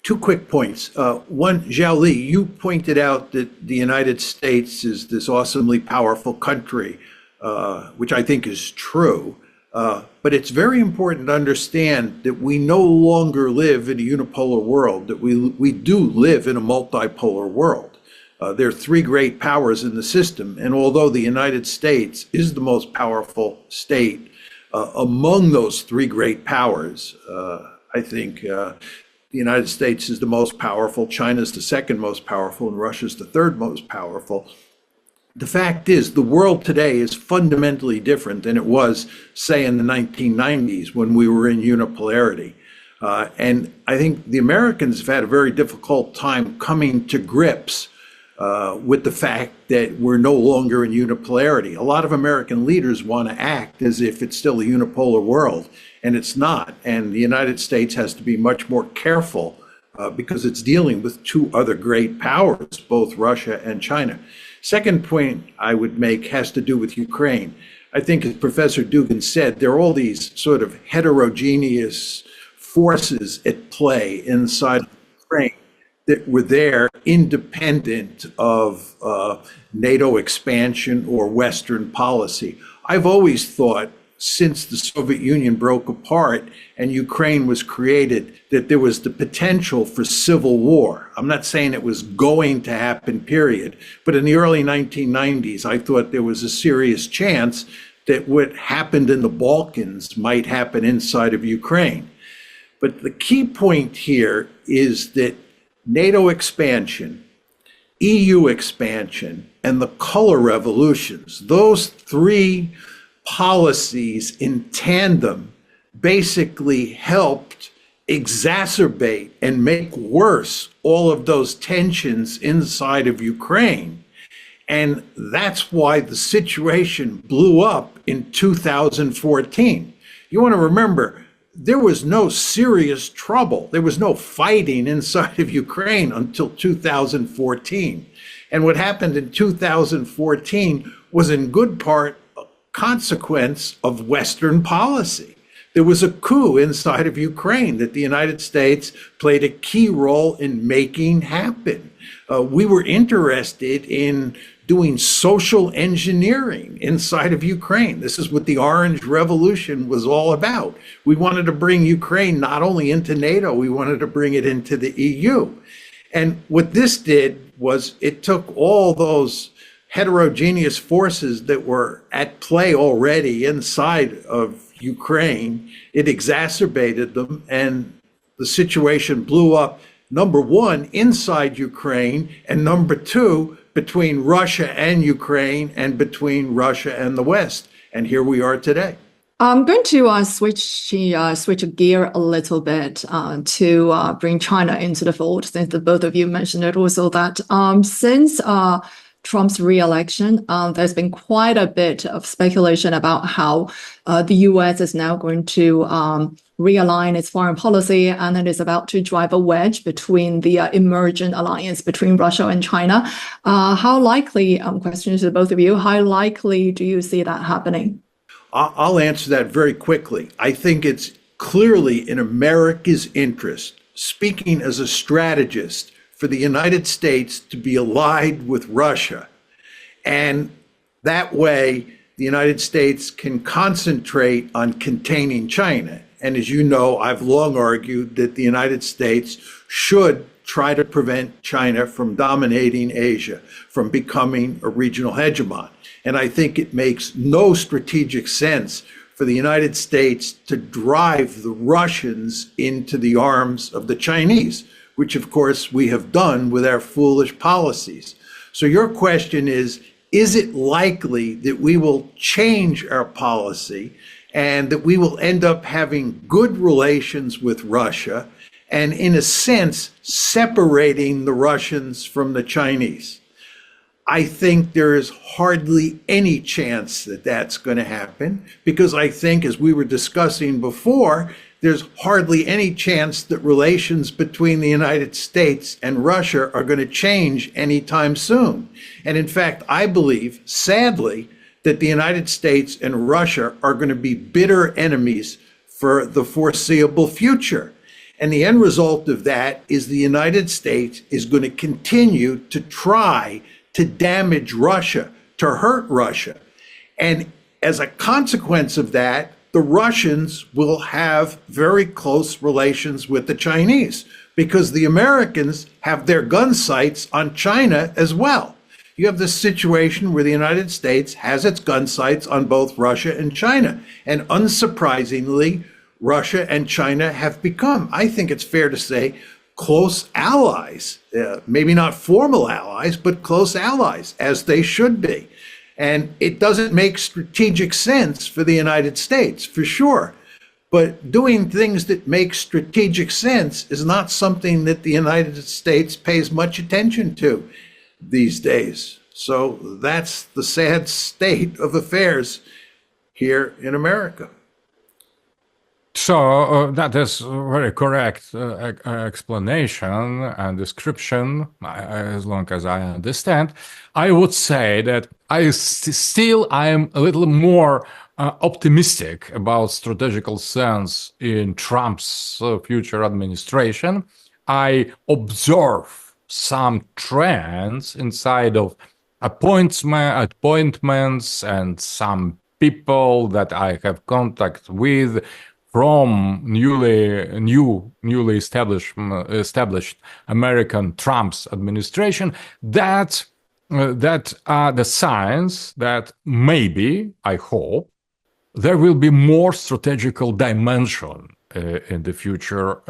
Two quick points. One, Zhao Li, you pointed out that the United States is this awesomely powerful country, which I think is true. But it's very important to understand that we no longer live in a unipolar world, that we do live in a multipolar world. There are three great powers in the system, and although the United States is the most powerful state among those three great powers, I think the United States is the most powerful, China's the second most powerful, and Russia's the third most powerful. The fact is, the world today is fundamentally different than it was, say, in the 1990s when we were in unipolarity. And I think the Americans have had a very difficult time coming to grips with the fact that we're no longer in unipolarity. A lot of American leaders want to act as if it's still a unipolar world, and it's not. And the United States has to be much more careful because it's dealing with two other great powers, both Russia and China. Second point I would make has to do with Ukraine. I think, as Professor Dugin said, there are all these sort of heterogeneous forces at play inside Ukraine that were there independent of NATO expansion or Western policy. I've always thought, since the Soviet Union broke apart and Ukraine was created, that there was the potential for civil war. I'm not saying it was going to happen, period, but in the early 1990s, I thought there was a serious chance that what happened in the Balkans might happen inside of Ukraine. But the key point here is that NATO expansion, EU expansion, and the color revolutions, those three policies in tandem basically helped exacerbate and make worse all of those tensions inside of Ukraine. And that's why the situation blew up in 2014. You want to remember, there was no serious trouble. There was no fighting inside of Ukraine until 2014. And what happened in 2014 was in good part a consequence of Western policy. There was a coup inside of Ukraine that the United States played a key role in making happen. We were interested in doing social engineering inside of Ukraine. This is what the Orange Revolution was all about. We wanted to bring Ukraine not only into NATO, we wanted to bring it into the EU. And what this did was it took all those heterogeneous forces that were at play already inside of Ukraine, it exacerbated them, and the situation blew up, number one, inside Ukraine, and number two, between Russia and Ukraine, and between Russia and the West. And here we are today. I'm going to switch gear a little bit to bring China into the fold, since the both of you mentioned it also that since Trump's re-election, there's been quite a bit of speculation about how the U.S. is now going to realign its foreign policy, and it is about to drive a wedge between the emergent alliance between Russia and China. How likely, question to both of you, how likely do you see that happening? I'll answer that very quickly. I think it's clearly in America's interest, speaking as a strategist, for the United States to be allied with Russia. And that way, the United States can concentrate on containing China. And as you know, I've long argued that the United States should try to prevent China from dominating Asia, from becoming a regional hegemon. And I think it makes no strategic sense for the United States to drive the Russians into the arms of the Chinese, which of course we have done with our foolish policies. So your question is it likely that we will change our policy and that we will end up having good relations with Russia and, in a sense, separating the Russians from the Chinese? I think there is hardly any chance that that's going to happen, because I think, as we were discussing before, there's hardly any chance that relations between the United States and Russia are going to change anytime soon. And in fact, I believe, sadly, that the United States and Russia are going to be bitter enemies for the foreseeable future. And the end result of that is the United States is going to continue to try to damage Russia, to hurt Russia. And as a consequence of that, the Russians will have very close relations with the Chinese because the Americans have their gun sights on China as well. You have this situation where the United States has its gun sights on both Russia and China. And unsurprisingly, Russia and China have become, I think it's fair to say, close allies. Maybe not formal allies, but close allies, as they should be. And it doesn't make strategic sense for the United States, for sure. But doing things that make strategic sense is not something that the United States pays much attention to these days. So that's the sad state of affairs here in America. So that is a very correct explanation and description, as long as I understand. I would say that I am a little more optimistic about strategical sense in Trump's future administration. I observe some trends inside of appointments and some people that I have contact with from newly established American Trump's administration that are the signs that maybe, I hope, there will be more strategical dimension in the future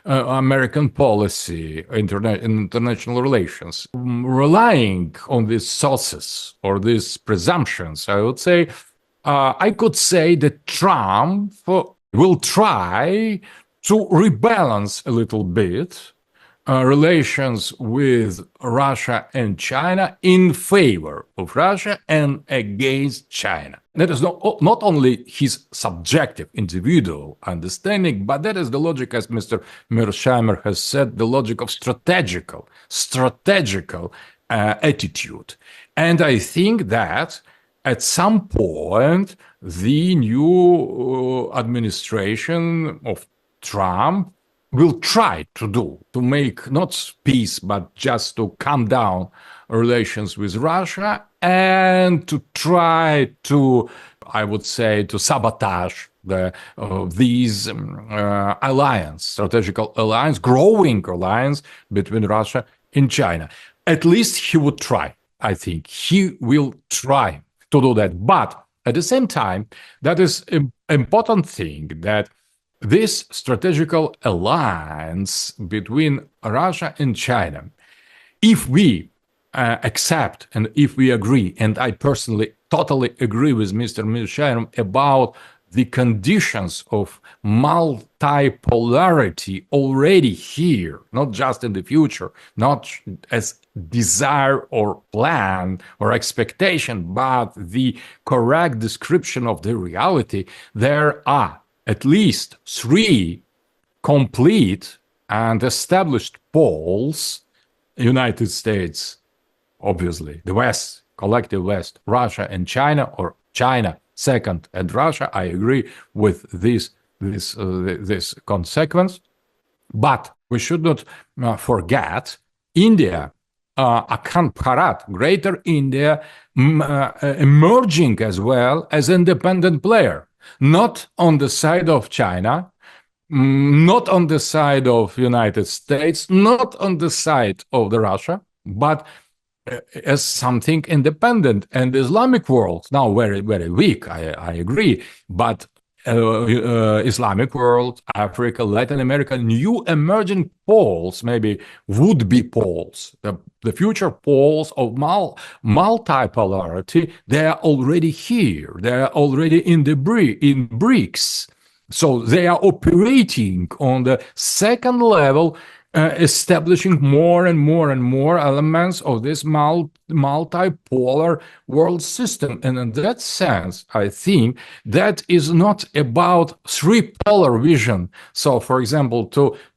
American policy, international relations. Relying on these sources or these presumptions, I would say, I could say that Trump will try to rebalance a little bit relations with Russia and China in favor of Russia and against China. That is not only his subjective, individual understanding, but that is the logic, as Mr. Mearsheimer has said, the logic of strategical attitude. And I think that at some point, the new administration of Trump will try to make not peace, but just to calm down relations with Russia and to try to, I would say, to sabotage these strategical alliance, growing alliance between Russia and China. At least he would try. I think he will try to do that. But at the same time, that is an important thing that this strategical alliance between Russia and China, if we accept and if we agree, and I personally totally agree with Mr. Mearsheimer about the conditions of multipolarity already here, not just in the future, not as desire or plan or expectation, but the correct description of the reality, there are at least 3 complete and established poles: United States, obviously, the West, collective West, Russia and China, or China second and Russia. I agree with this consequence. But we should not forget India, Greater India, emerging as well as independent player, not on the side of China, not on the side of United States, not on the side of the Russia, but as something independent. And the Islamic world, now very, very weak, I agree, but Islamic world, Africa, Latin America, new emerging poles, maybe would-be poles, the future poles of multipolarity, they are already here. They are already in BRICS. So they are operating on the second level, establishing more and more elements of this multipolar world system. And in that sense, I think that is not about 3-polar vision. So, for example,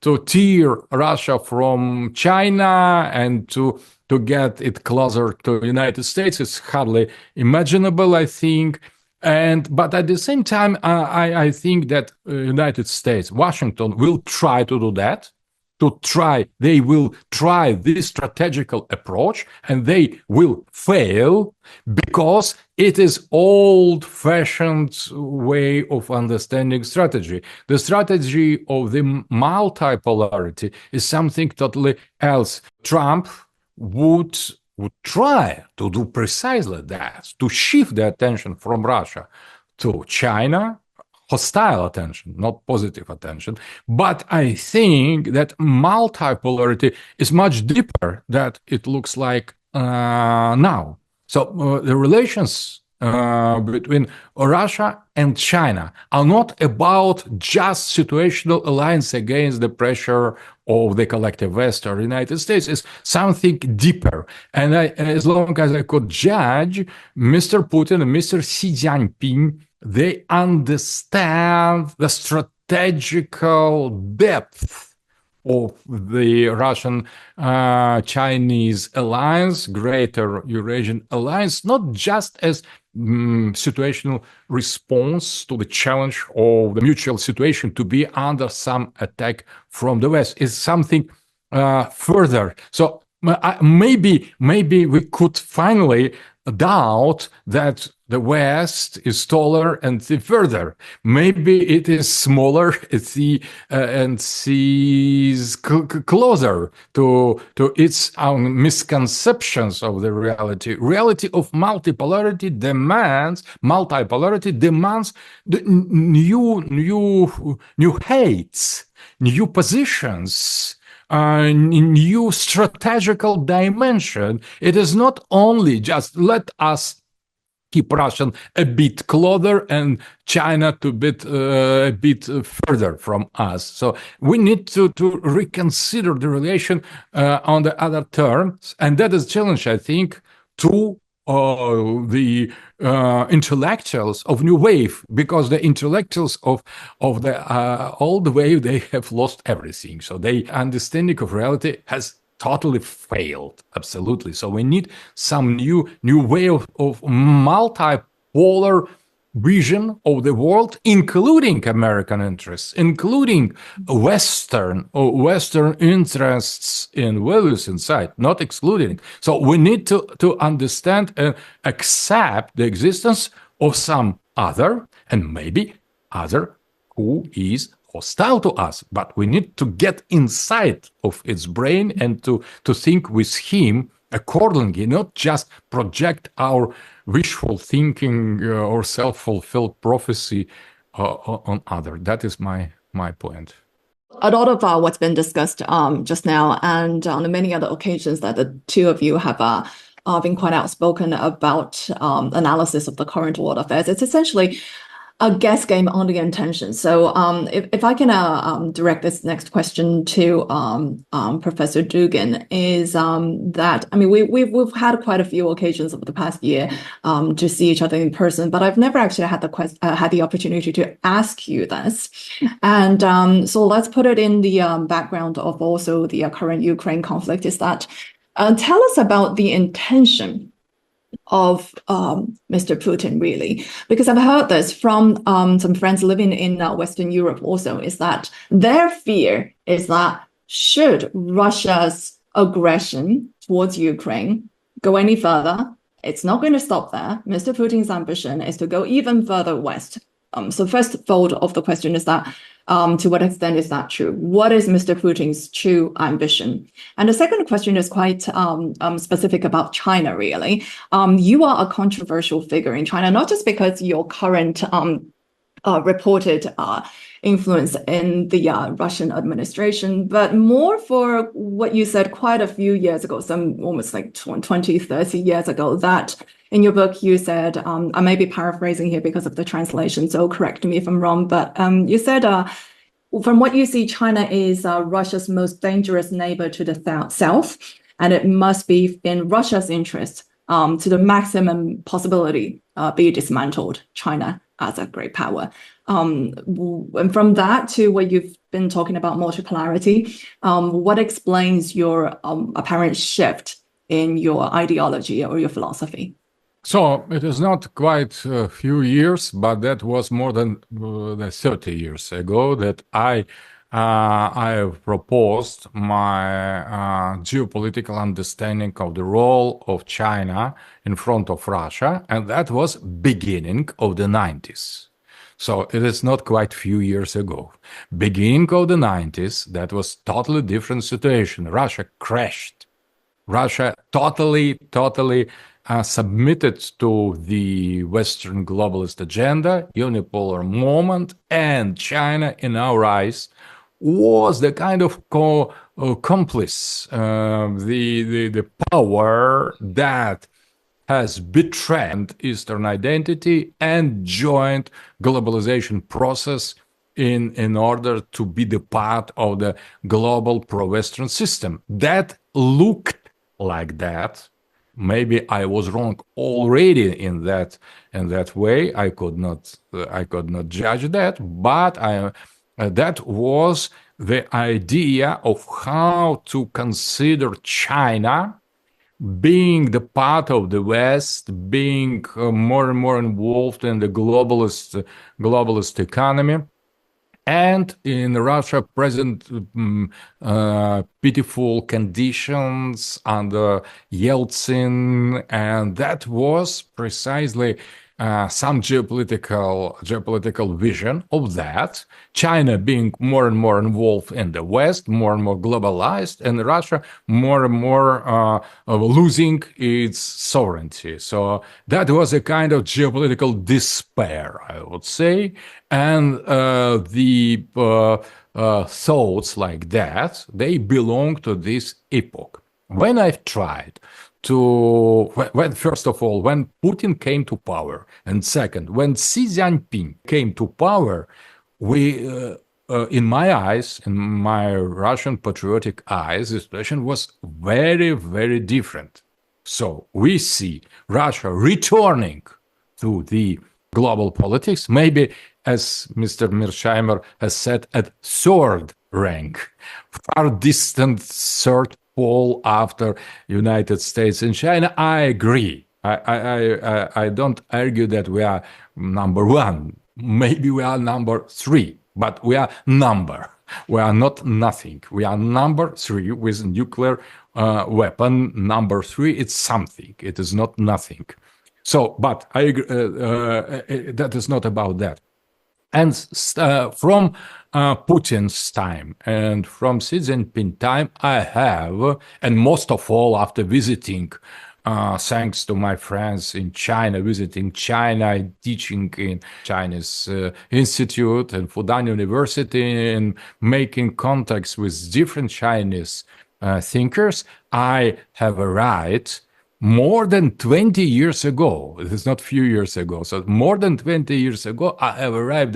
to tear Russia from China and to get it closer to the United States, it's hardly imaginable, I think. But at the same time, I think that United States, Washington, will try to do that. They will try this strategical approach, and they will fail because it is old-fashioned way of understanding strategy. The strategy of the multipolarity is something totally else. Trump would try to do precisely that, to shift the attention from Russia to China, hostile attention, not positive attention. But I think that multipolarity is much deeper than it looks like now. So the relations between Russia and China are not about just situational alliance against the pressure of the collective West or United States. It's something deeper. And as long as I could judge, Mr. Putin and Mr. Xi Jinping, they understand the strategical depth of the Russian-Chinese alliance, Greater Eurasian Alliance, not just as situational response to the challenge of the mutual situation to be under some attack from the West. It's something further. So maybe we could finally doubt that the West is taller and further. Maybe it is smaller and sees closer to its own misconceptions of the reality. Reality of multipolarity demands the new hates, new positions, new strategical dimension. It is not only just let us keep Russia a bit closer and China a bit further from us. So we need to reconsider the relation on the other terms, and that is a challenge, I think, to the intellectuals of new wave, because the intellectuals of the old wave, they have lost everything. So their understanding of reality has totally failed, absolutely. So we need some new way of multipolar vision of the world, including American interests, including Western interests and values inside, not excluding. So we need to understand and accept the existence of some other, and maybe other, who is hostile to us, but we need to get inside of its brain and to think with him accordingly, not just project our wishful thinking or self-fulfilled prophecy on other. That is my point. A lot of what's been discussed just now, and on many other occasions that the two of you have been quite outspoken about analysis of the current world affairs, it's essentially a guess game on the intention. So if I can direct this next question to Professor Dugin, is that, I mean, we've had quite a few occasions over the past year to see each other in person, but I've never actually had the opportunity to ask you this. And so let's put it in the background of also the current Ukraine conflict, is that tell us about the intention of Mr. Putin, really, because I've heard this from some friends living in Western Europe also, is that their fear is that should Russia's aggression towards Ukraine go any further, it's not going to stop there. Mr. Putin's ambition is to go even further west. So first fold of the question is that to what extent is that true? What is Mr. Putin's true ambition? And the second question is quite specific about China, really. You are a controversial figure in China, not just because your current reported influence in the Russian administration, but more for what you said quite a few years ago, some almost like 20, 30 years ago, that in your book you said, I may be paraphrasing here because of the translation, so correct me if I'm wrong, but you said, from what you see, China is Russia's most dangerous neighbor to the south, and it must be in Russia's interest to the maximum possibility be dismantled, China as a great power. And from that to what you've been talking about multipolarity, what explains your apparent shift in your ideology or your philosophy? So it is not quite a few years, but that was more than 30 years ago that I have proposed my geopolitical understanding of the role of China in front of Russia, and that was beginning of the 90s. So it is not quite few years ago. Beginning of the 90s, that was totally different situation. Russia crashed. Russia totally submitted to the Western globalist agenda, unipolar moment, and China, in our eyes, was the kind of accomplice, the power that has betrayed Eastern identity and joined globalization process in order to be the part of the global pro-Western system. That looked like that. Maybe I was wrong already in that way. I could not judge that, but that was the idea of how to consider China being the part of the West, being more and more involved in the globalist economy. And in Russia, present pitiful conditions under Yeltsin, and that was precisely some geopolitical vision of that. China being more and more involved in the West, more and more globalized, and Russia more and more losing its sovereignty. So that was a kind of geopolitical despair, I would say. And the thoughts like that, they belong to this epoch. When I've tried when first of all, when Putin came to power, and second, when Xi Jinping came to power, we, in my eyes, in my Russian patriotic eyes, the situation was very, very different. So we see Russia returning to the global politics, maybe, as Mr. Mearsheimer has said, at third rank, far distant third pole after United States and China. I agree. I don't argue that we are number one. Maybe we are number three, but we are number. We are not nothing. We are number three with nuclear weapon. Number three, it's something. It is not nothing. So, but I agree, that is not about that. And from Putin's time and from Xi Jinping time, I have, and most of all after visiting, thanks to my friends in China, visiting China, teaching in Chinese Institute and Fudan University, and making contacts with different Chinese thinkers, I have a right. More than 20 years ago, it is not few years ago, so more than 20 years ago, I have arrived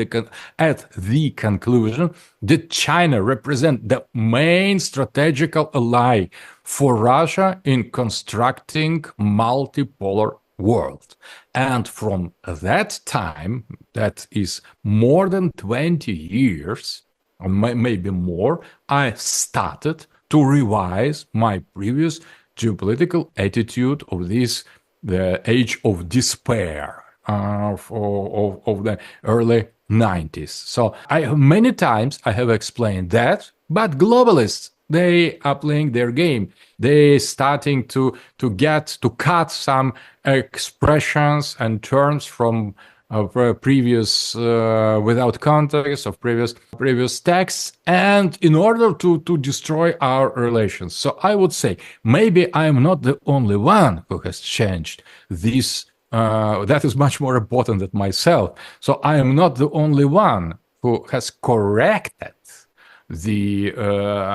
at the conclusion that China represents the main strategical ally for Russia in constructing multipolar world. And from that time, that is more than 20 years, or maybe more, I started to revise my previous geopolitical attitude of the age of despair of the early 90s. So many times I have explained that, but globalists, they are playing their game. They starting to cut some expressions and terms from previous without context of previous texts, and in order to destroy our relations. So I would say maybe I am not the only one who has changed this. That is much more important than myself. So I am not the only one who has corrected the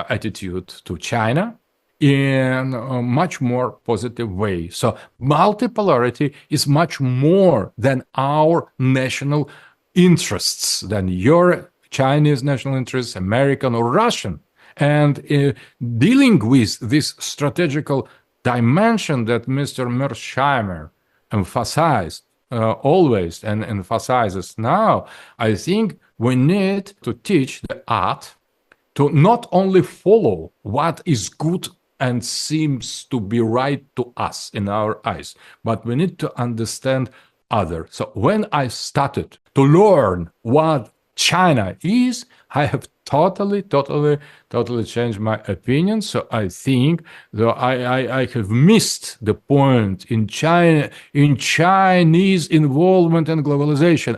attitude to China in a much more positive way. So multipolarity is much more than our national interests, than your Chinese national interests, American or Russian. And dealing with this strategical dimension that Mr. Mearsheimer emphasized always and emphasizes now, I think we need to teach the art to not only follow what is good and seems to be right to us in our eyes, but we need to understand other. So when I started to learn what China is, I have totally changed my opinion. So I think that I have missed the point in Chinese involvement in globalization.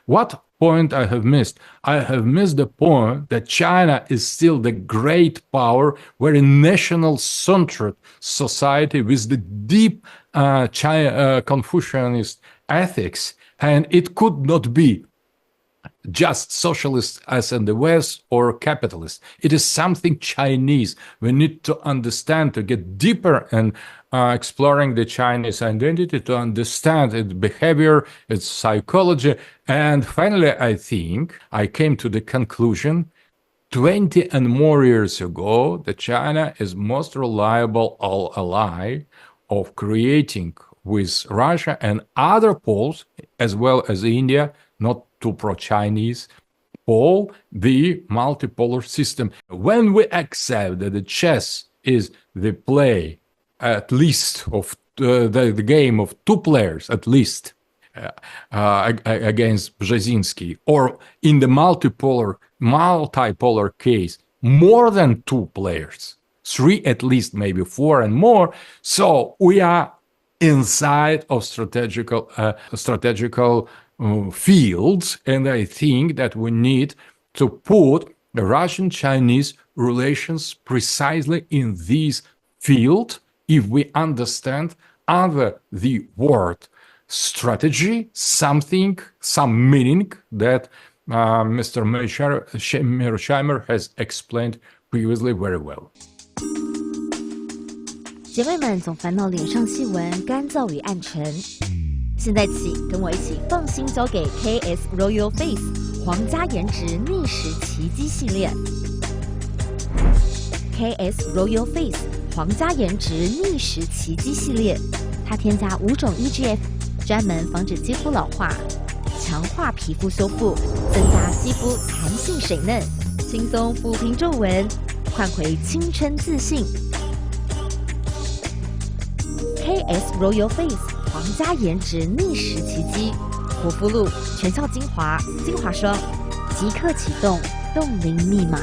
What point I have missed? I have missed the point that China is still the great power, very national-centered society with the deep Confucianist ethics, and it could not be just socialist as in the West or capitalist. It is something Chinese. We need to understand, to get deeper in exploring the Chinese identity, to understand its behavior, its psychology. And finally, I think I came to the conclusion 20 and more years ago that China is most reliable ally of creating with Russia and other poles, as well as India, not too pro-Chinese, pole, the multipolar system. When we accept that the chess is the play, at least of the game of two players, at least, against Brzezinski, or in the multipolar case, more than two players, three at least, maybe four and more. So we are inside of strategical fields, and I think that we need to put the Russian-Chinese relations precisely in this field if we understand under the word strategy some meaning that Mr. Mearsheimer has explained previously very well. 姐妹们总烦恼脸上细纹、干燥与暗沉，现在起跟我一起放心交给 KS Royal Face 皇家颜值逆时奇迹系列。KS Royal Face 皇家颜值逆时奇迹系列，它添加5种 EGF， 专门防止肌肤老化，强化皮肤修复，增加肌肤弹性水嫩，轻松抚平皱纹，换回青春自信。KS Royal Face 皇家颜值逆时奇迹，活肤露、全效精华、精华霜，即刻启动冻龄密码。